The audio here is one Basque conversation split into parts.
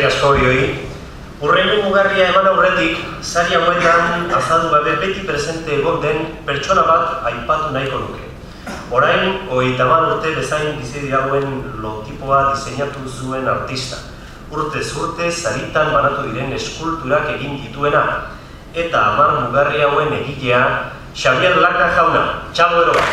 Eskerrik asko horioi. Hurrengo mugarria eman aurretik, sari hauetan azaldu gabe beti presente egon den pertsona bat aipatu nahiko nuke. Orain, 30 urte bezain bizi dirauen lotipoa diseinatu zuen artista. Urtez urte saritan banatu diren eskulturak egin dituena. Eta 10 mugarri hauen egilea, Xabier Laka jauna. Txalo ero bat.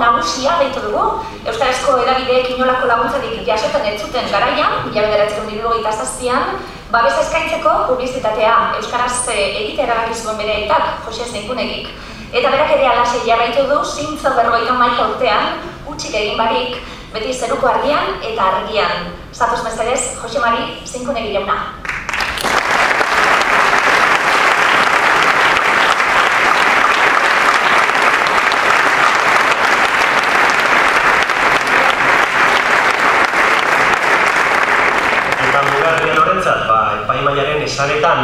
Nagusia deitu dugu, Euskarazko hedabideek inolako laguntzarik jasotzen ez zuten garaian, 1977an, babesa eskaintzeko publizitatea Euskaraz egitea erabaki zuen bere aitak, Jose Zeinkunegik. Eta berak ere alaxe jarraitu du, zintzo 51 urtean, hutsik egin barik, beti zeruko argian eta argian. Zatoz mesedez, Jose Mari Zeinkunegi jauna. Epaimaiaren esanetan,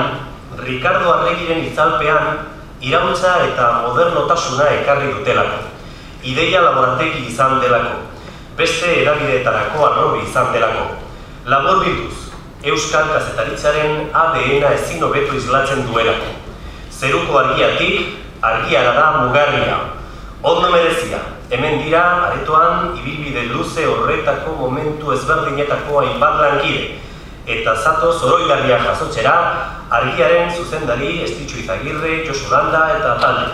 Ricardo Arregiren itzalpean, iraultza eta modernotasuna ekarri dutelako. Ideia laborategi izan delako, beste edabideetarako arrobi izan delako. Laburbilduz, Euskal kazetaritzaren ADN-a ezin hobeto islatzen duelako. Zeruko argiatik, argiara da mugarria. Ondo merezia, hemen dira, aretoan, ibilbide luze horretako momentu ezberdinetako hainbat lankide. Eta zatoz oroigarria jasotzera, argiaren zuzendari Estitxu Izagirre, Josu Landa eta talde.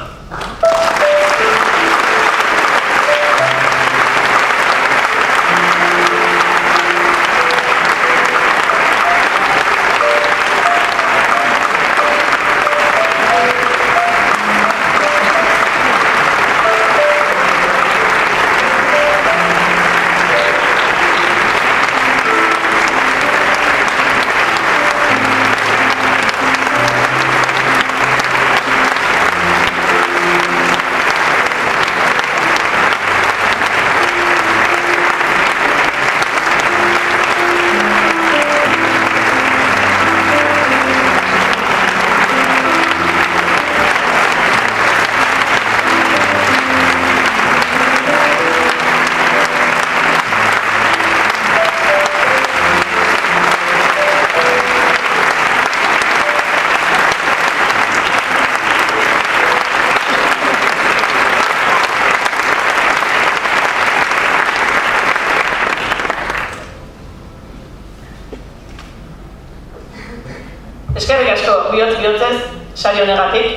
Eskerrik asko, bihotzez, sari honegatik.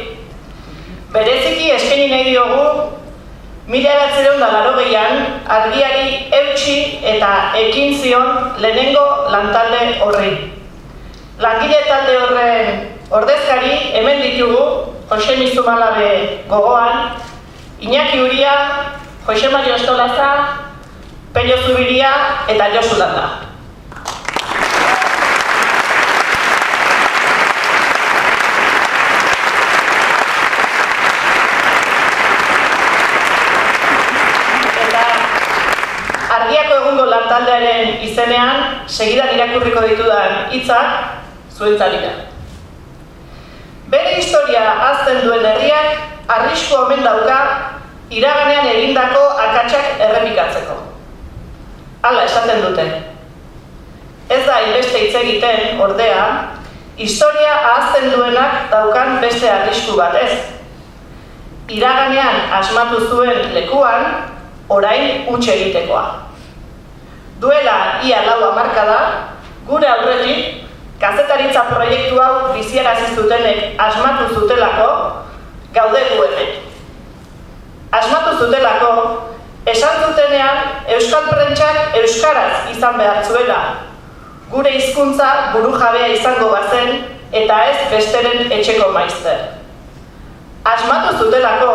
Bereziki eskaini nahi diogu, 1980an argiari eutsi eta ekin zion lehenengo lantalde horri. Langile talde horren ordezkari hemen ditugu, Jose Mizumalabe gogoan, Iñaki Uria, Jose Mario Ostolaza, Pello Zubiria eta Josu Landa. Argiako egungo lantaldearen izenean, segidan irakurriko ditudan hitzak zuentzat dira. Bere historia hazten duen herriak arrisku omen dauka iraganean egindako akatsak errepikatzeko. Hala esaten dute. Ez da hainbeste hitz egiten, ordea, historia ahazten duenak daukan beste arrisku bat ez. Iraganean asmatu zuen lekuan, orain huts egitekoa. Duela ia 4 hamarkada, gure aurretik, kazetaritza proiektu hau biziarazi zutenek asmatu zutelako, gaude gu hemen. Asmatu zutelako, esan zutenean euskal prentsak euskaraz izan behar zuela. Gure hizkuntza burujabea izango bazen eta ez besteren etxeko maizter. Asmatu zutelako,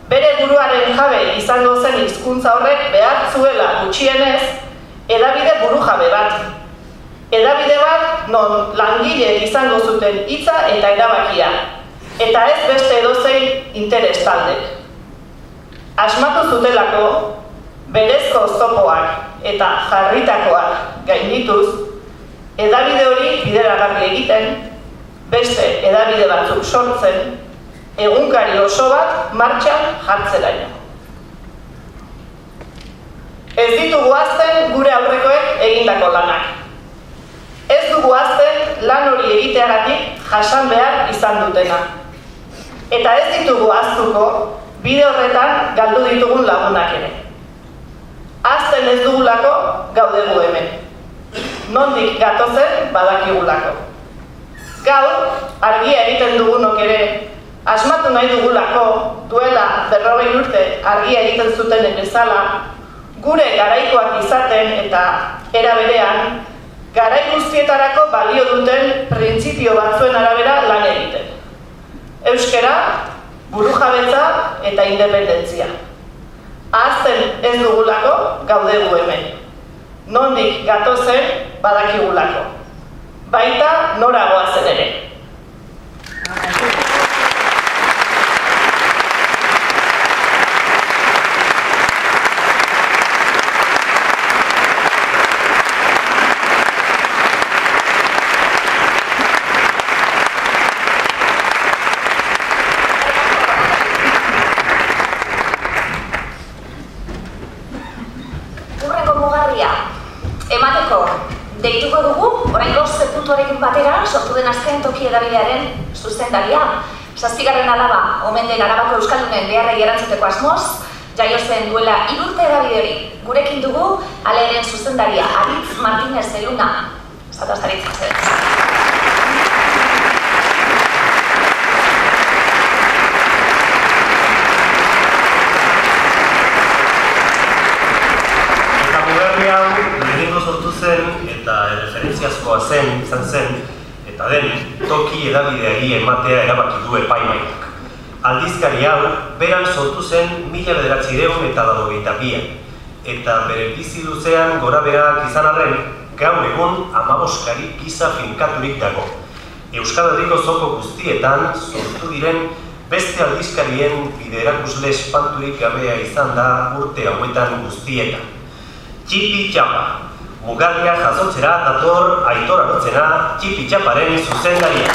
bere buruaren jabe izango zen hizkuntza horrek behar zuela gutxienez, edabide burujabe bat. Edabide bat non langile izango zuten hitza eta erabakia, eta ez beste edozein interes taldek. Asmatu zutelako, berezko oztopoak eta jarritakoak gaindituz, edabide hori bideragarri egiten, beste edabide batzuk sortzen, egunkari oso bat martxan jartzeraino. Ez ditugu ahazten gure aurrekoek egindako lanak. Ez dugu ahazten lan hori egiteagatik jasan behar izan dutena. Eta ez ditugu ahaztuko bide horretan galdu ditugun lagunak ere. Ahazten ez dugulako gaudegu hemen. Nondik gatozen badakigulako. Gaur, argia egiten dugunok ere, asmatu nahi dugulako, duela 40 urte argia egiten zuten bezala, gure garaikoak izaten eta era berean, garai guztietarako balio duten printzipio batzuen arabera lan egiten. Euskara, burujabetza eta independentzia. Ahazten ez dugulako gaudegu hemen. Nondik gatozen badakigulako. Baita nora goazen ere. Deituko dugu, oraingo puntuarekin batera, sortu den azken toki edabidearen zuzendaria. 7. alaba, omen den Arabako Euskaldunen beharrei erantzuteko asmoz, jaio zen duela 3 urte edabide hori. Gurekin dugu, Aleren zuzendaria, Aritz Martínez de Luna. Zatoz Aritz, eta referentziazkoa izan zen, eta den toki edabideari ematea erabaki du epaimaiak. Aldizkari hau, beran sortu zen 1982an, eta bere bizi luzean gora berak izan arren, gaur egun 15 giza finkaturik dago. Euskal Herriko zoko guztietan sortu diren beste aldizkarien bide erakusle espanturik gabea izan da urte hauetan guztietan. Txipi Txapa. Mugarria jasotzera dator Aitor Arotzena, Txipi Txaparen zuzendaria.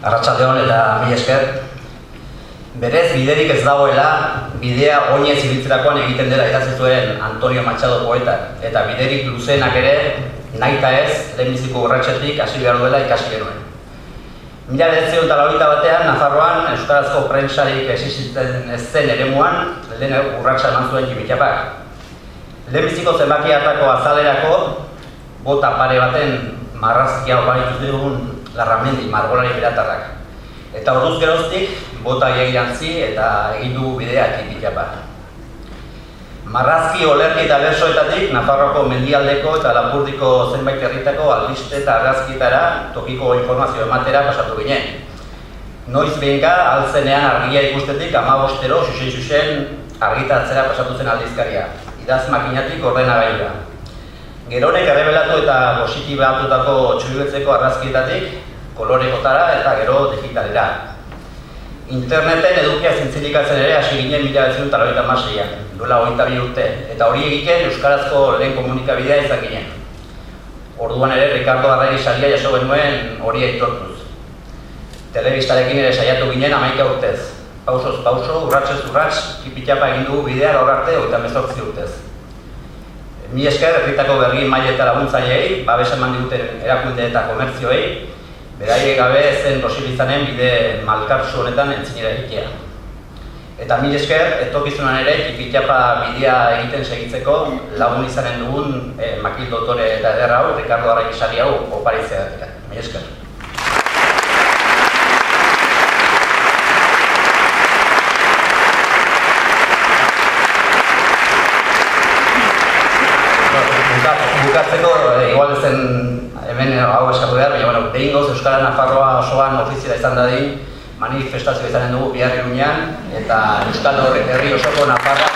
Arratsaldeon eta mila esker. Berez biderik ez dagoela, bidea oinez ibiltzerakoan egiten dela idatzi zuen Antonio Machado poetak, eta biderik luzenak ere, nahita ez, lehenbiziko urratsetik hasi behar duela ikasi genuen. 1981 Nafarroan euskarazko prentsarik existitzen ez zen eremuan, lehen urratsa eman zuen Txipi Txapak. Lehenbiziko zenbaki hartako azalerako, bota pare baten marrazkia oparitu dugun Larramendi margolari beratarrak. Eta orduz geroztik, bota jantzi eta egin dugu bidea Txipi Txapak. Marrazki, olerki eta bersoetatik Nafarroako mendialdeko eta Lapurdiko zenbait herritako albiste eta argazkietara tokiko informazio ematera pasatu ginen. Noiz behinka, altzenean argia ikustetik 15 xuxen argitaratzera pasatu zen aldizkaria. Idaz makinatik ordenagailura. Geronek errebelatu eta positibatutako txuibetzeko argazkietatik kolorekotara eta gero digitalera. Interneten edukia zintzilikatzen ere hasi ginen 1986an, duela 22 urte, eta hori egiten euskarazko lehen komunikabidea izan ginen. Orduan ere Ricardo Arregi saria jaso genuen hori aitortuz. Telebistarekin ere saiatu ginen 11 urtez. Pausoz pauso, urratsez urrats, Txipi Txapa egin dugu bidea gaur arte 38 urtez. Mila esker herritako berri maila eta laguntzaileei, babes eman diguten erakunde eta komertzioei, beraiek gabe zen posible izanen bide malkartsu honetan entzinera egitea. Eta mila esker, etorkizunan ere Txipi Txapa bidea egiten segitzeko lagun izanen dugun makil dotore eta ederra hau, Ricardo Arregi sari hau oparitzea. Mila esker. Bukatzeko, igual ezen hemen hau eskatu behar, baina behin goz Euskara Nafarroa osoan ofiziala izan dadin, manifestazio izanen dugu bihar Iruñean, eta Euskal Herri osoko Nafarra.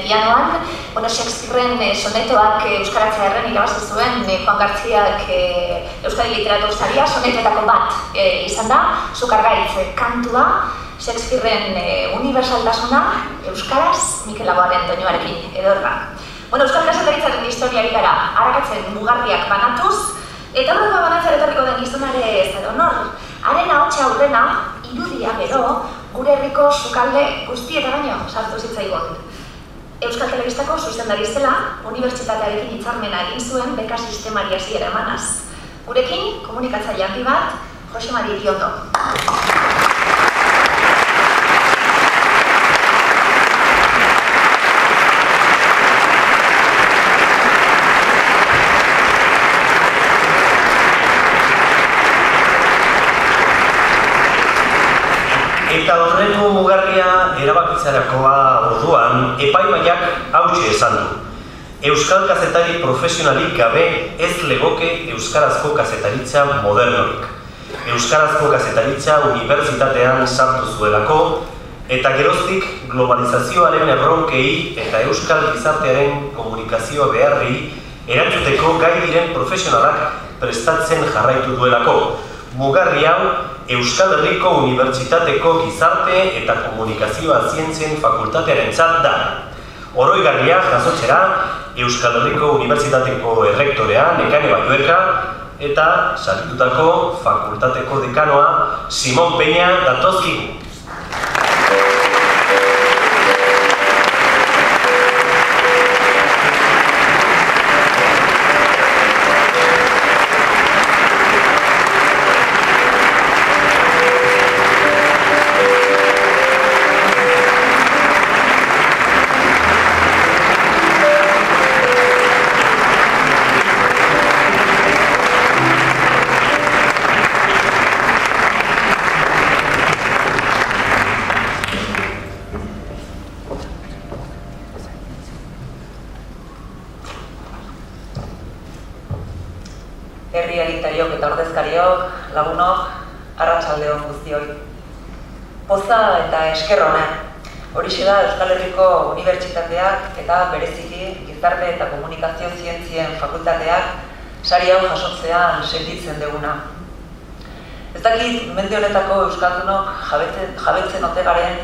pianoan, Shakespearen sonetoak euskaratzea erren irabazi zuen Juan Garziak Euskadi Literatur Saria, sonetoetako bat izan da, Sukargaitz kantua, Shakespearen unibersaltasuna, euskaraz, Mikel Laboaren doinuarekin edorra. Euskal Kazetaritzaren historiari gara, harakatzen mugarriak banatuz, eta horreko banatzea etorriko den gizonare ez edo nor. Haren ahotsa aurrena, irudia gero, gure herriko sukalde guztieta baino sartu zitzaigun. Euskal Telebistako zuzendari zela, unibertsitatearekin hitzarmena egin zuen beka sistemari hasiera emanaz. Gurekin, komunikatzaile handi bat, Jose Mari Iriondo. Eta horreko mugarria erabakitzarakoa orduan, epaimaiak hautsi esan du. Euskal kazetari profesionalik gabe ez legoke euskarazko kazetaritza modernorik. Euskarazko kazetaritza unibertsitatean sartu zuelako, eta geroztik globalizazioaren erronkei eta euskal gizartearen komunikazioa beharri erantzuteko gai diren profesionalak prestatzen jarraitu duelako. Mugarri hau Euskal Herriko Unibertsitateko Gizarte eta Komunikazioa Zientzien Fakultatearentzat da. Oroigarria jasotzera Euskal Herriko Unibertsitateko errektorea Nekane Balluerka eta saritutako fakultateko dekanoa Simon Peña datozkigu. Herri agintariok eta ordezkariok, lagunok, arratsalde on guztioi. Poza eta esker ona. Horixe da Euskal Herriko Unibertsitateak eta bereziki Gizarte eta Komunikazio Zientzien Fakultateak sari hau jasotzean sentitzen duguna. Ez dakit mende honetako euskaldunok jabetzen ote garen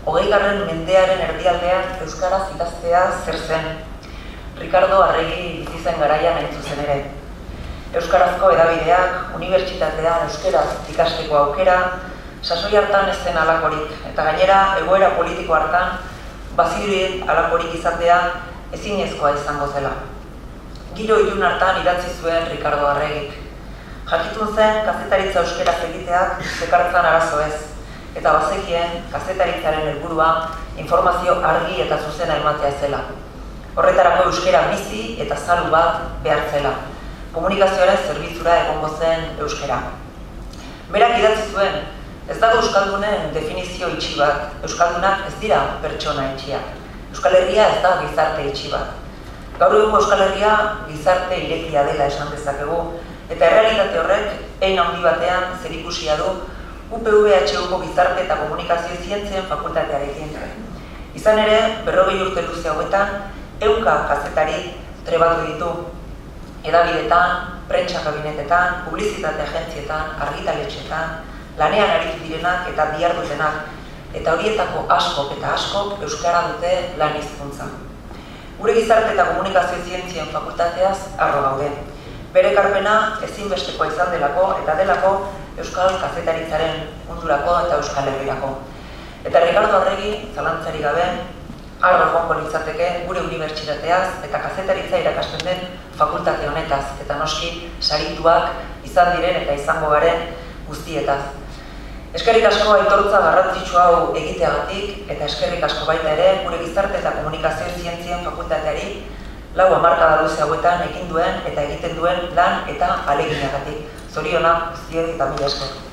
20. mendearen erdialdean euskaraz idaztea zer zen. Ricardo Arregi bizi zen garaian hain zuzen ere. Euskarazko edabideak, unibertsitatean euskaraz ikasteko aukera, sasoi hartan ez zen halakorik, eta gainera egoera politiko hartan bazirudien halakorik izatea ezinezkoa izango zela. Giro ilun hartan idatzi zuen Ricardo Arregik. Jakitun zen kazetaritza euskaraz egiteak zekartzan arazo ez, eta bazekien kazetaritzaren helburua informazio argi eta zuzena ematea zela. Horretarako euskara bizi eta zalu bat behar zela. Komunikazioaren zerbitzura egongo zen euskara. Berak idatzi zuen, ez dago euskaldunen definizio itxi bat, euskaldunak ez dira pertsona itxiak. Euskal Herria ez da gizarte itxi bat. Gaur egungo Euskal Herria gizarte irekia dela esan dezakegu, eta errealitate horrek hein handi batean zerikusia du UPV-HUko Gizarte eta Komunikazio Zientzien Fakultatearekin. Izan ere, 40 urte luze hauetan, 100 kazetari trebatu ditu. Edabidetan, prentsa kabinetetan, publizitate agentzietan, argitaletxetan, lanean aritu direnak eta dihardutenak, eta horietako askok eta askok euskara dute lan hizkuntza. Gure Gizarte eta Komunikazio Zientzien Fakultateaz harro gaude. Bere ekarpena ezinbestekoa izan delako eta delako euskal kazetaritzaren mundurako eta Euskal Herrirako. Eta Ricardo Arregi, zalantzari gabe, harro joango litzateke gure unibertsitateaz eta kazetaritza irakasten den fakultate honetaz, eta noski sarituak izan diren eta izango garen guztietaz. Eskerrik asko aitortza garrantzitsu hau egiteagatik, eta eskerrik asko baita ere gure Gizarte eta Komunikazio Zientzien Fakultateari 4 hamarkada luze hauetan egin duen eta egiten duen lan eta ahaleginagatik. Zorionak guztioi eta mila esker.